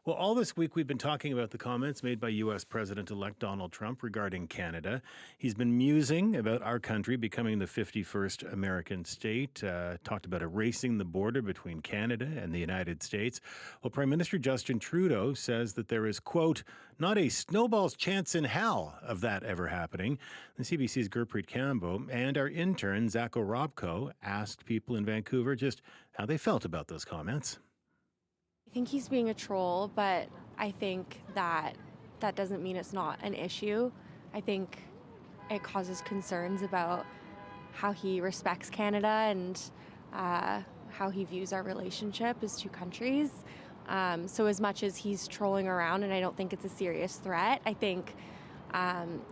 Well, all this week we've been talking about the comments made by U.S. President-elect Donald Trump regarding Canada. He's been musing about our country becoming the 51st American state, talked about erasing the border between Canada and the United States. Well, Prime Minister Justin Trudeau says that there is, quote, not a snowball's chance in hell of that ever happening. The CBC's Gurpreet Kambo and our intern, Zach Orobko, asked people in Vancouver just how they felt about those comments. I think he's being a troll, but I think that doesn't mean it's not an issue. I think it causes concerns about how he respects Canada and how he views our relationship as two countries. So as much as he's trolling around, and I don't think it's a serious threat, I think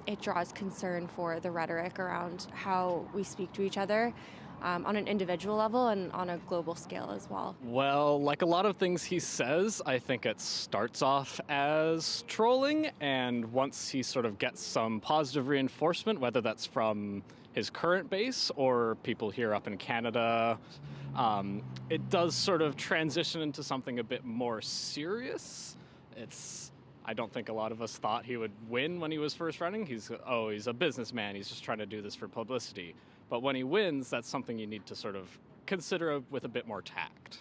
it draws concern for the rhetoric around how we speak to each other on an individual level and on a global scale as well. Well, like a lot of things he says, I think it starts off as trolling, and once he sort of gets some positive reinforcement, whether that's from his current base or people here up in Canada, it does sort of transition into something a bit more serious. I don't think a lot of us thought he would win when he was first running. He's a businessman. He's just trying to do this for publicity. But when he wins, that's something you need to sort of consider with a bit more tact.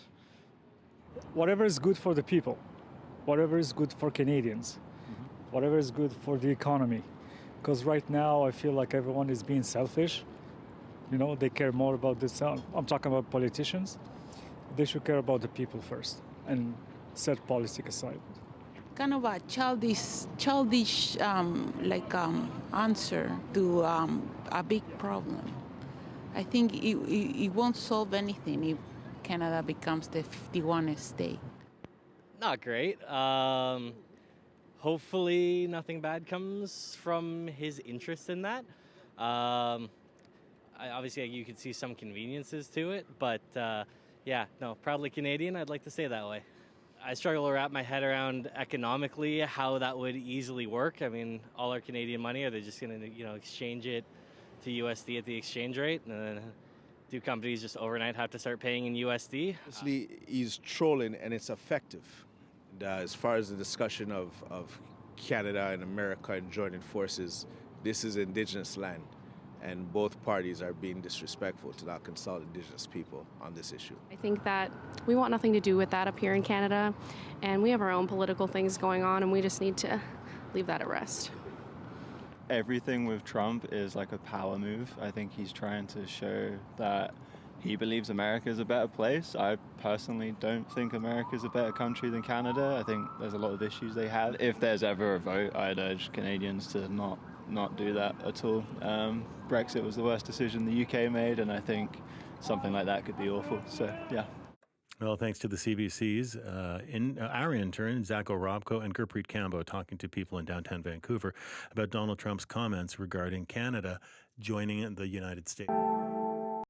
Whatever is good for the people, whatever is good for Canadians, whatever is good for the economy. Because right now I feel like everyone is being selfish. You know, they care more about this. I'm talking about politicians. They should care about the people first and set politics aside. Kind of a childish answer to a big problem. I think it won't solve anything if Canada becomes the 51st state. Not great. Hopefully nothing bad comes from his interest in that. Obviously, you could see some conveniences to it, but proudly Canadian, I'd like to stay that way. I struggle to wrap my head around economically how that would easily work. I mean, all our Canadian money, are they just going to, exchange it to USD at the exchange rate? And then do companies just overnight have to start paying in USD? Obviously, he's trolling and it's effective. As far as the discussion of Canada and America and joining forces, this is Indigenous land. And both parties are being disrespectful to not consult Indigenous people on this issue. I think that we want nothing to do with that up here in Canada, and we have our own political things going on, and we just need to leave that at rest. Everything with Trump is like a power move. I think he's trying to show that he believes America is a better place. I personally don't think America is a better country than Canada. I think there's a lot of issues they have. If there's ever a vote, I'd urge Canadians to not do that at all. Brexit was the worst decision the UK made, and I think something like that could be awful. So, yeah. Well, thanks to the CBC's, our intern, Zach Orobko and Gurpreet Kambo, talking to people in downtown Vancouver about Donald Trump's comments regarding Canada joining the United States.